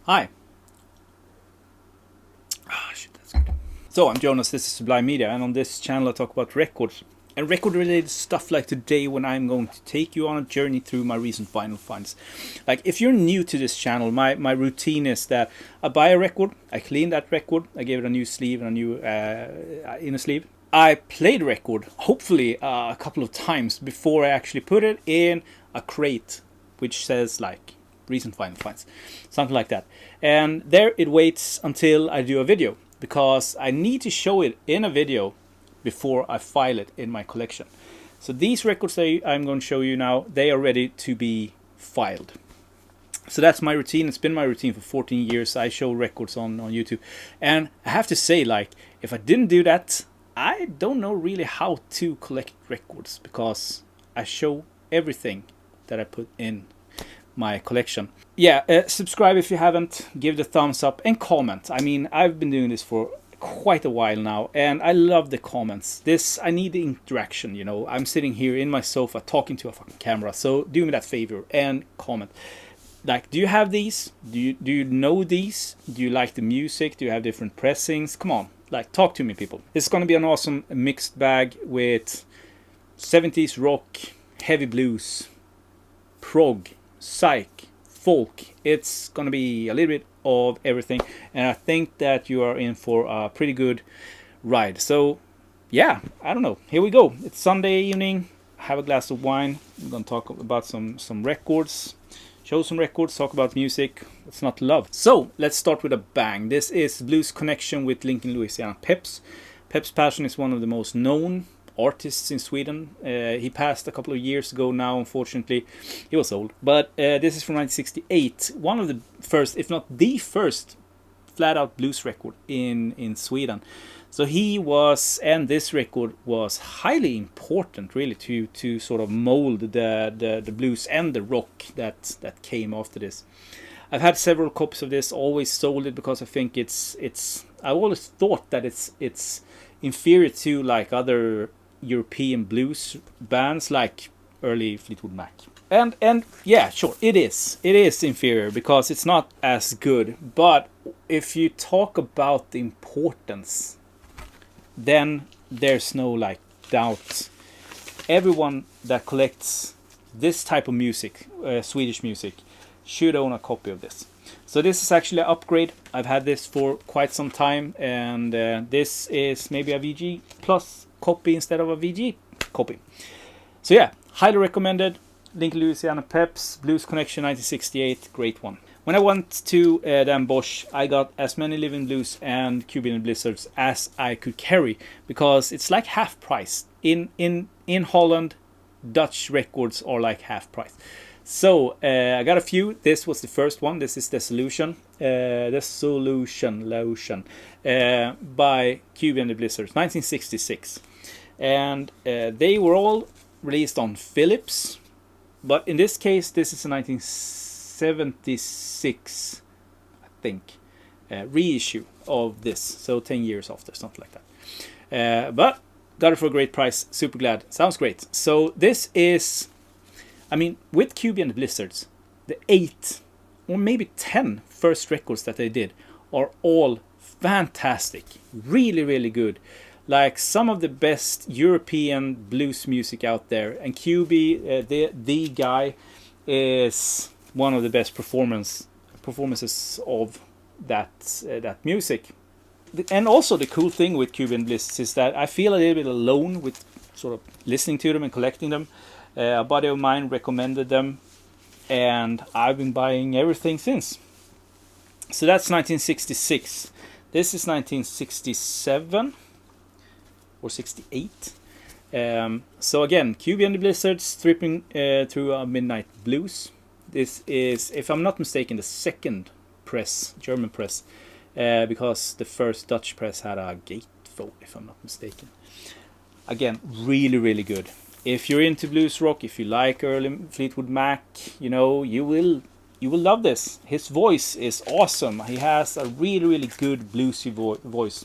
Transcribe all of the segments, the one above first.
Hi. Ah, shit, that's good. So, I'm Jonas, this is Sublime Media, and on this channel I talk about records. And record-related stuff like today when I'm going to take you on a journey through my recent vinyl finds. Like, if you're new to this channel, my routine is that I buy a record, I clean that record, I give it a new sleeve and a new inner sleeve. I play the record, hopefully a couple of times before I actually put it in a crate, which says like recent vinyl finds, something like that. And there it waits until I do a video, because I need to show it in a video before I file it in my collection. So these records that I'm going to show you now, they are ready to be filed. So that's my routine. It's been my routine for 14 years. I show records on YouTube. And I have to say, like, if I didn't do that, I don't know really how to collect records, because I show everything that I put in my collection. Yeah, subscribe if you haven't, give the thumbs up and comment. I mean, I've been doing this for quite a while now and I love the comments. I need the interaction, you know. I'm sitting here in my sofa talking to a fucking camera, so do me that favor and comment. Like, do you have these? Do you know these? Do you like the music? Do you have different pressings? Come on, like, talk to me, people. It's gonna be an awesome mixed bag with 70s rock, heavy blues, prog, psych, folk. It's gonna be a little bit of everything, and I think that you are in for a pretty good ride. So yeah, I don't know, here we go. It's Sunday evening, have a glass of wine. I'm gonna talk about some records, show some records, talk about music. It's not love. So let's start with a bang. This is Blues Connection with Lincoln Louisiana Peps. Peps Passion is one of the most known artists in Sweden. He passed a couple of years ago now, unfortunately. He was old. But this is from 1968. One of the first, if not the first, flat-out blues record in Sweden. So he was, and this record was highly important, really, to sort of mold the blues and the rock that came after this. I've had several copies of this, always sold it because I think it's I always thought that it's inferior to like other European blues bands like early Fleetwood Mac. And yeah, sure, it is inferior because it's not as good. But if you talk about the importance, then there's no like doubt. Everyone that collects this type of music, Swedish music, should own a copy of this. So this is actually an upgrade. I've had this for quite some time, and this is maybe a VG Plus copy instead of a VG copy. So yeah, highly recommended. Lincoln Louisiana Peps, Blues Connection 1968, great one. When I went to Dan Bosch, I got as many Living Blues and Cuby and Blizzards as I could carry, because it's like half price. In Holland, Dutch records are like half price. So I got a few. This was the first one. This is The Solution. The Solution by Cuby and the Blizzards, 1966. And they were all released on Philips. But in this case, this is a 1976, I think, reissue of this. So 10 years after, something like that. But got it for a great price. Super glad. Sounds great. So this is, I mean, with Cuby and the Blizzards, the 8 or maybe 10 first records that they did are all fantastic. Really, really good. Like some of the best European blues music out there. And Cuby, the guy, is one of the best performances of that music. And also the cool thing with Cuby and Blizzards is that I feel a little bit alone with sort of listening to them and collecting them. A buddy of mine recommended them, and I've been buying everything since. So that's 1966. This is 1967 or 68. So again, Cuby and the Blizzards, tripping through a midnight blues. This is, if I'm not mistaken, the second press, German press, because the first Dutch press had a gatefold, if I'm not mistaken. Again, really, really good. If you're into blues rock, if you like early Fleetwood Mac, you know, you will love this. His voice is awesome. He has a really, really good bluesy voice.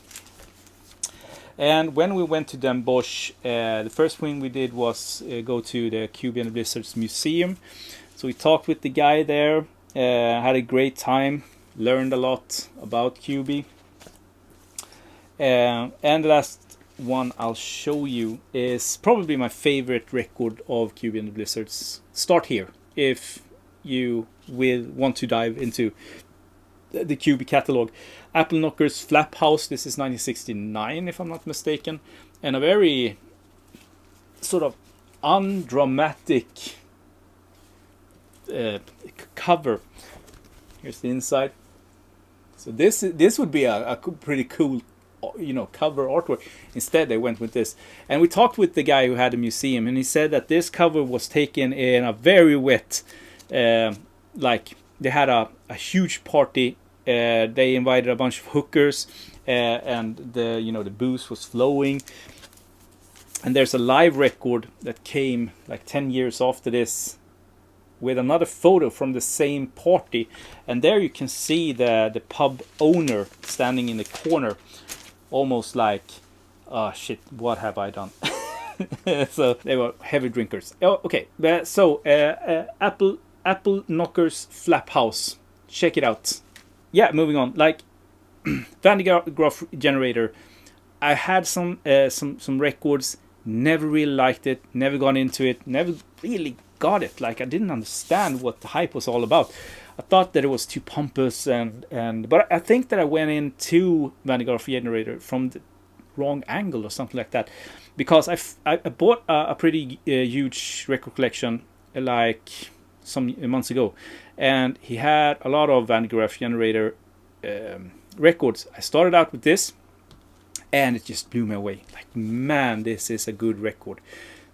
And when we went to Den Bosch, the first thing we did was go to the Cuby and the Blizzards Museum. So we talked with the guy there, had a great time, learned a lot about Cuby. And the last one I'll show you is probably my favorite record of Cuby and the Blizzards. Start here if you will want to dive into the Cuby catalog. Apple Knocker's Flap House. This is 1969 if I'm not mistaken, and a very sort of undramatic cover. Here's the inside. So this would be a pretty cool, you know, cover artwork. Instead they went with this, and we talked with the guy who had the museum, and he said that this cover was taken in a very wet, like they had a huge party. They invited a bunch of hookers, and the booze was flowing. And there's a live record that came like 10 years after this, with another photo from the same party, and there you can see the pub owner standing in the corner, almost like, oh shit, what have I done? So they were heavy drinkers. Oh, okay, so Apple Knocker's Flap House, check it out. Yeah, moving on. Like Graaf Generator, I had some records, never really liked it, never gone into it, never really got it. Like I didn't understand what the hype was all about. I thought that it was too pompous, but I think that I went into Graaf Generator from the wrong angle or something like that, because I bought a pretty huge record collection like some months ago, and he had a lot of Graaf Generator records. I started out with this, and it just blew me away. Like, man, this is a good record.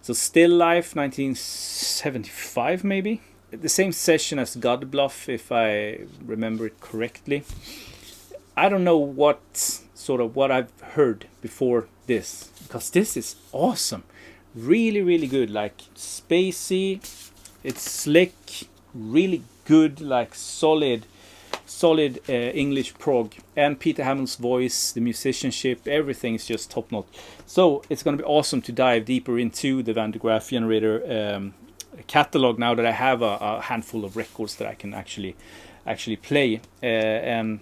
So Still Life, 1975 maybe. The same session as God Bluff, if I remember it correctly. I don't know what I've heard before this, because this is awesome. Really, really good. Like spacey, it's slick, really good, like solid English prog, and Peter Hamill's voice, the musicianship, everything is just top notch. So it's going to be awesome to dive deeper into the Graaf Generator catalog now that I have a handful of records that I can actually play and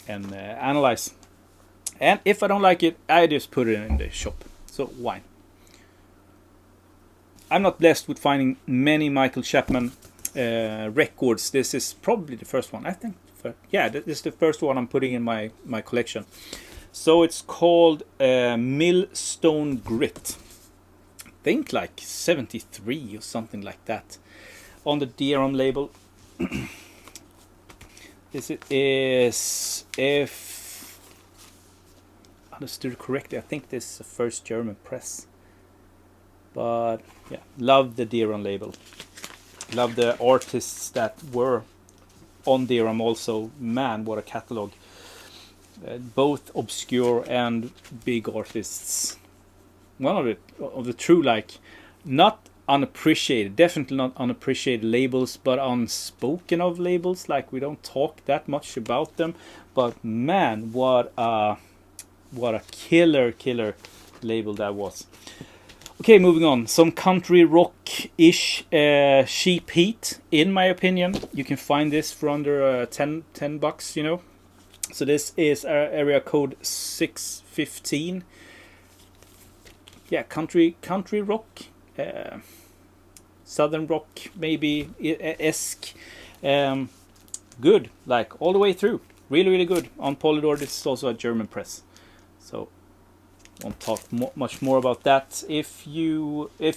analyze. And if I don't like it, I just put it in the shop. So why? I'm not blessed with finding many Michael Chapman records. This is probably the first one, I think. Yeah, this is the first one I'm putting in my collection. So it's called Millstone Grit. I think like 73 or something like that. On the DRM label. This is, if understood correctly, I think this is the first German press. But yeah, love the DRM label. Love the artists that were on DRM also. Man, what a catalog. Both obscure and big artists. One of the true, like, not unappreciated, definitely not unappreciated labels, but unspoken of labels. Like, we don't talk that much about them, but man, what a killer label that was. Okay, moving on. Some country rock-ish cheap heat, in my opinion. You can find this for under $10, you know. So this is area code 615. Yeah, country rock, southern rock, maybe esque. Good, like all the way through. Really, really good. On Polydor, this is also a German press. So won't talk much more about that. If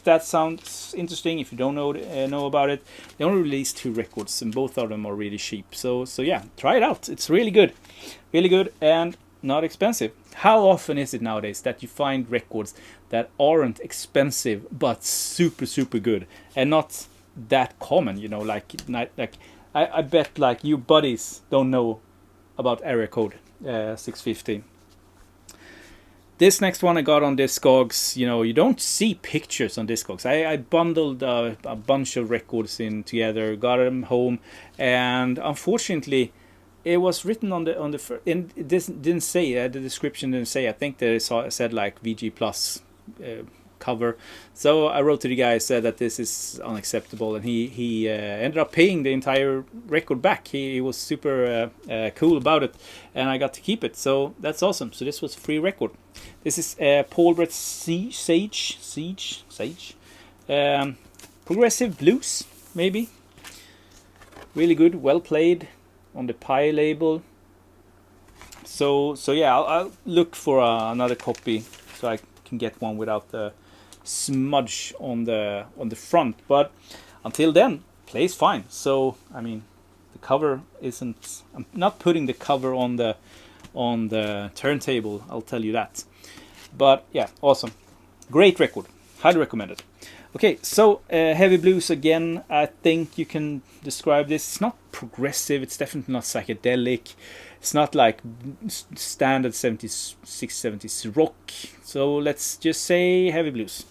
that sounds interesting, if you don't know about it, they only released 2 records, and both of them are really cheap. So yeah, try it out. It's really good, and not expensive. How often is it nowadays that you find records that aren't expensive but super good, and not that common? You know, like I bet like you buddies don't know about area code 615. This next one I got on Discogs. You know, you don't see pictures on Discogs. I bundled a bunch of records in together, got them home, and unfortunately, it was written on the it didn't say the description didn't say. I think that it said like VG Plus cover. So I wrote to the guy, said that this is unacceptable, and he ended up paying the entire record back. He was super cool about it, and I got to keep it. So that's awesome. So this was a free record. This is Paul Brett Sage. Progressive blues, maybe. Really good, well played, on the Pi label. So yeah, I'll look for another copy so I can get one without the smudge on the front. But until then, plays fine. So I mean, the cover isn't. I'm not putting the cover on the turntable. I'll tell you that. But yeah, awesome, great record, highly recommended. Okay, so heavy blues again. I think you can describe this. It's not progressive. It's definitely not psychedelic. It's not like standard 70s, 70s rock. So let's just say heavy blues.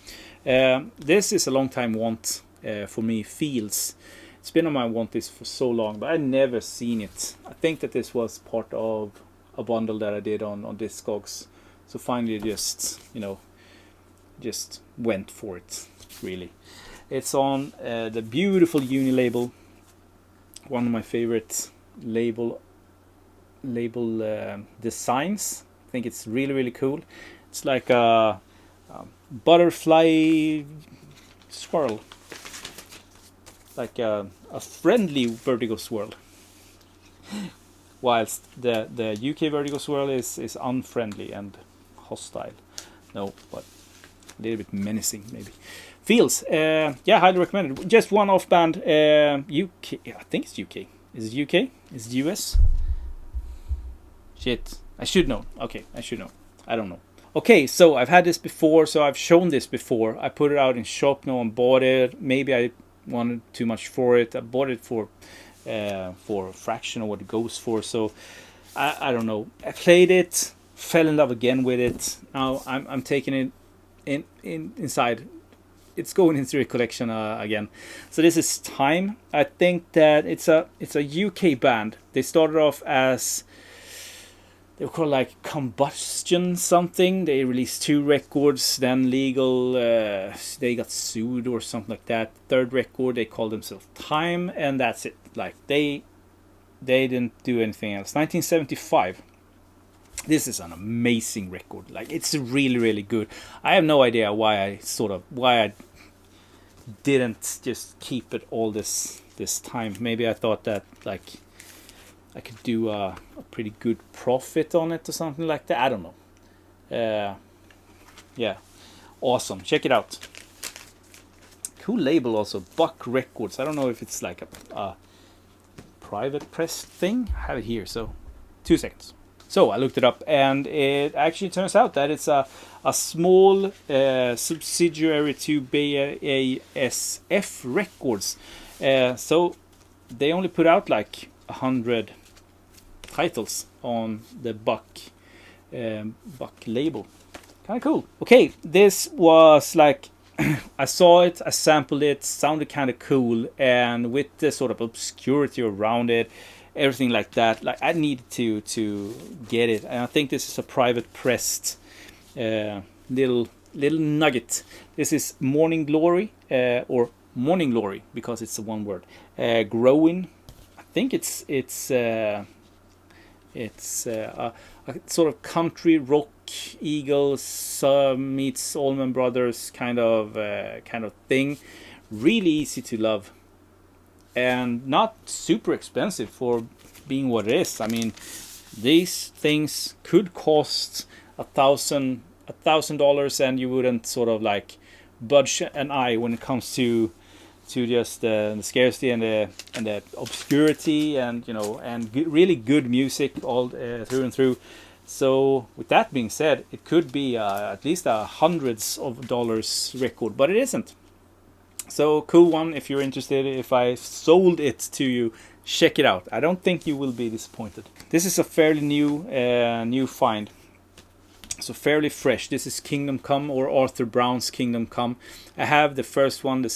This is a long time want for me. Feels. It's been on my want list for so long, but I've never seen it. I think that this was part of a bundle that I did on Discogs. So finally, just went for it. Really, it's on the beautiful Uni label, one of my favorite label designs. I think it's really cool. It's like a butterfly swirl, like a friendly vertigo swirl, whilst the UK vertigo swirl is unfriendly and hostile. No, but a little bit menacing maybe. Feels, yeah, highly recommended. Just one off band, UK. I think it's UK. Is it UK? Is it US? Shit, I should know. Okay, I should know. I don't know. Okay, so I've had this before, so I've shown this before. I put it out in shop, no one bought it. Maybe I wanted too much for it. I bought it for a fraction of what it goes for. So I don't know. I played it, fell in love again with it. Now I'm taking it inside. It's going into a collection again. So this is Time. I think that it's a UK band. They started off as, they were called like Combustion something. They released 2 records, then legal. They got sued or something like that. Third record, they called themselves Time, and that's it. Like they didn't do anything else. 1975. This is an amazing record. Like, it's really good. I have no idea why I didn't just keep it all this time. Maybe I thought that like I could do a pretty good profit on it or something like that. I don't know. Yeah, awesome. Check it out. Cool label also. Buck Records. I don't know if it's like a private press thing. I have it here. So 2 seconds. So I looked it up, and it actually turns out that it's a small subsidiary to BASF Records. So they only put out like 100 titles on the Buck label. Kind of cool. Okay, this was like I saw it, I sampled it, sounded kind of cool, and with the sort of obscurity around it, everything like that, like I needed to get it, and I think this is a private pressed little nugget. This is Morning Glory, or Morning Glory because it's a one word. Growing. I think it's a sort of country rock, Eagles meets Allman Brothers kind of thing. Really easy to love. And not super expensive for being what it is. I mean, these things could cost $1,000, and you wouldn't sort of like budge an eye when it comes to just the scarcity and the obscurity, and really good music all through and through. So with that being said, it could be at least hundreds of dollars record, but it isn't. So cool one. If you're interested, if I sold it to you, check it out. I don't think you will be disappointed. This is a fairly new find. So fairly fresh. This is Kingdom Come, or Arthur Brown's Kingdom Come. I have the first one, the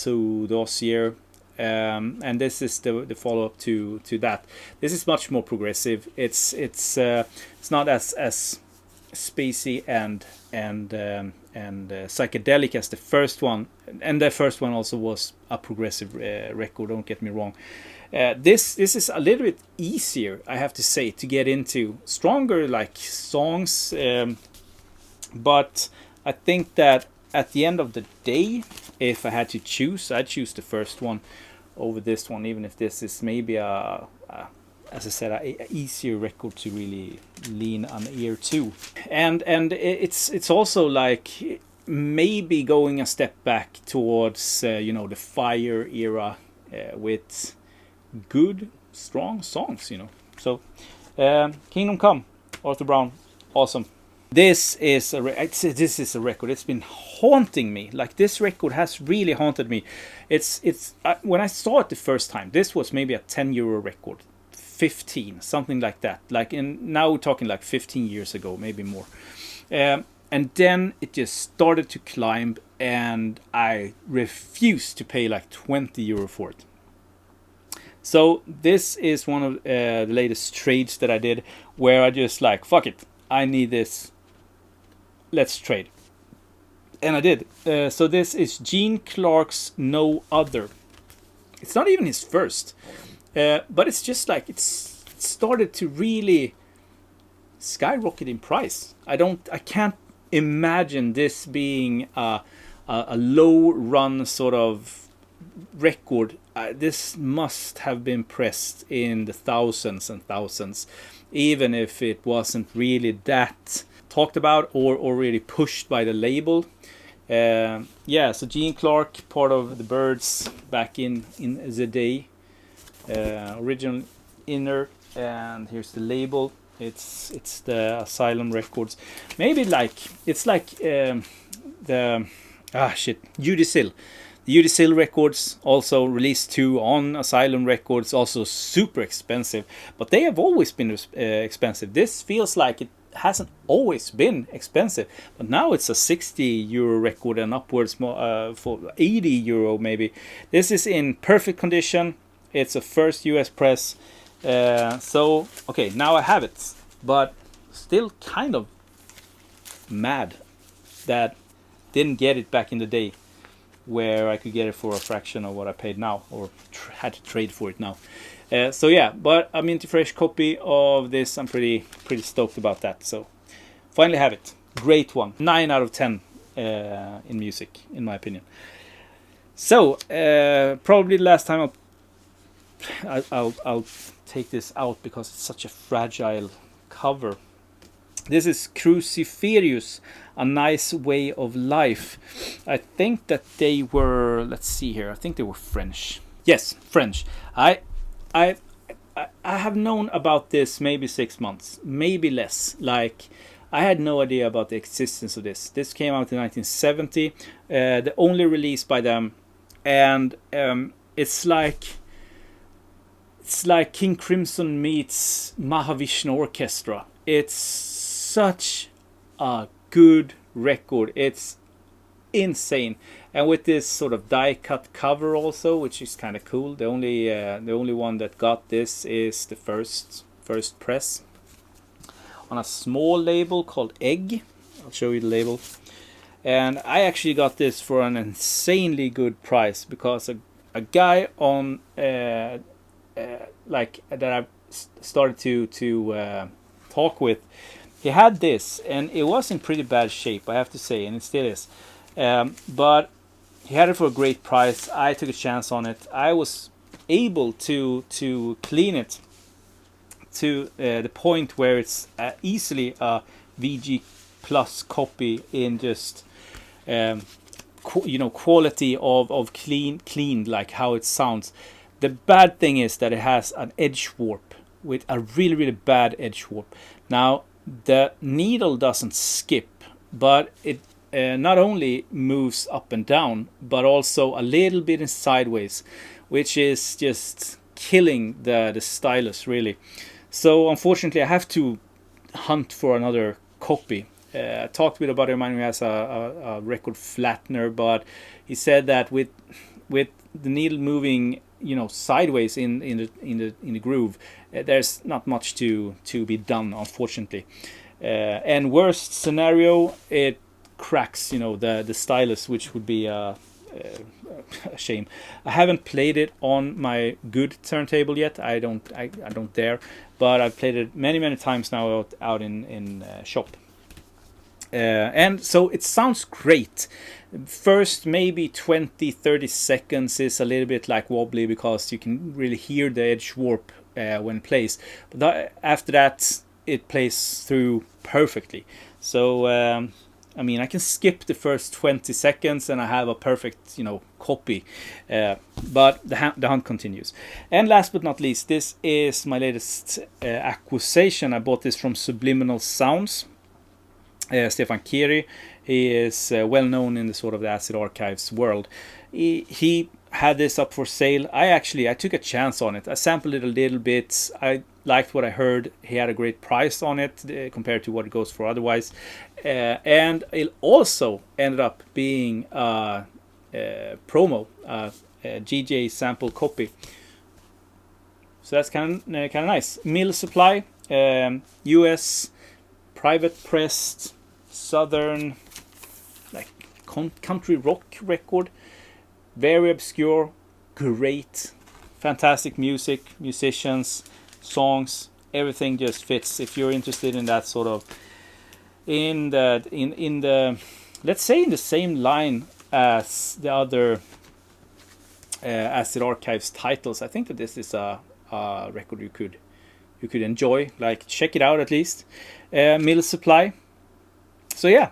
Dossier, and this is the follow-up to that. This is much more progressive. It's not as spacey and psychedelic as the first one, and the first one also was a progressive record. Don't get me wrong. This is a little bit easier, I have to say, to get into. Stronger like songs, but I think that at the end of the day, if I had to choose, I'd choose the first one over this one, even if this is maybe as I said, a easier record to really lean an ear to. And it's also like maybe going a step back towards the Fire era with good, strong songs, So Kingdom Come, Arthur Brown, awesome. This is a record. It's been haunting me. Like, this record has really haunted me. It's when I saw it the first time, this was maybe a €10 record, 15, something like that. Like, now we're talking like 15 years ago, maybe more. And then it just started to climb, and I refused to pay like €20 for it. So this is one of the latest trades that I did, where I just like, fuck it, I need this. Let's trade. And I did. So this is Gene Clark's No Other. It's not even his first. But it's just like, it started to really skyrocket in price. I can't imagine this being a low run sort of record. This must have been pressed in the thousands and thousands, even if it wasn't really that talked about or really pushed by the label. So Gene Clark, part of the Byrds back in the day, original Inner, and here's the label. It's the Asylum Records. Maybe like it's like Judicill. The Judicill Records also released 2 on Asylum Records, also super expensive, but they have always been expensive. This feels like it hasn't always been expensive, but now it's a €60 record and upwards for €80 maybe. This is in perfect condition. It's a first US press. So okay, now I have it, but still kind of mad that didn't get it back in the day, where I could get it for a fraction of what I paid now, or had to trade for it now. But a minty fresh copy of this. I'm pretty stoked about that. So finally have it. Great one. 9 out of 10 in music, in my opinion. So probably the last time I'll take this out because it's such a fragile cover. This is Cruciferius, A Nice Way of Life. I think that they were, let's see here, I think they were French. Yes, French. I have known about this maybe 6 months, maybe less. Like, I had no idea about the existence of this. This came out in 1970, the only release by them, and it's like King Crimson meets Mahavishnu Orchestra. It's such a good record. It's insane, and with this sort of die-cut cover also, which is kind of cool. The only one that got this is the first press on a small label called Egg. I'll show you the label. And I actually got this for an insanely good price, because a guy on like that I've started to talk with, he had this, and it was in pretty bad shape, I have to say, and it still is. But he had it for a great price. I took a chance on it. I was able to clean it to the point where it's easily a VG Plus copy in just quality of clean, like how it sounds. The bad thing is that it has an edge warp, with a really, really bad edge warp. Now, the needle doesn't skip, but it not only moves up and down, but also a little bit in sideways, which is just killing the stylus, really. So unfortunately, I have to hunt for another copy. I talked with a buddy of mine who has a record flattener, but he said that with the needle moving, sideways in the groove, there's not much to be done, unfortunately. And worst scenario, it cracks, you know, the stylus, which would be a shame. I haven't played it on my good turntable yet. I don't dare, but I've played it many times now out in shop. And so it sounds great. First maybe 20-30 seconds is a little bit like wobbly because you can really hear the edge warp when it plays, but after that it plays through perfectly. So I mean, I can skip the first 20 seconds and I have a perfect, you know, copy. But the hunt continues. And last but not least, this is my latest acquisition. I bought this from Subliminal Sounds. Stefan Keri, he is well known in the sort of the Acid Archives world. He had this up for sale. I took a chance on it. I sampled it a little bit. I liked what I heard. He had a great price on it compared to what it goes for otherwise. And it also ended up being a promo, a GJ sample copy. So that's kind of nice. Mill supply, US, private pressed, southern, like country rock record. Very obscure, great, fantastic music, musicians, songs, everything just fits. If you're interested in that sort of, in the let's say in the same line as the other Acid Archives titles, I think that this is a record you could enjoy. Like, check it out at least. Mill supply. So yeah,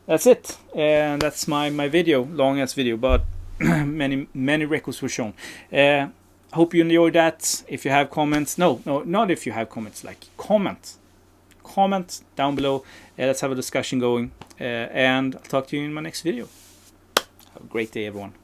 that's it, and that's my video, long ass video, but many records were shown. Hope you enjoyed that. If you have comments, no, not if you have comments, like comment down below. Let's have a discussion going, and I'll talk to you in my next video. Have a great day, everyone.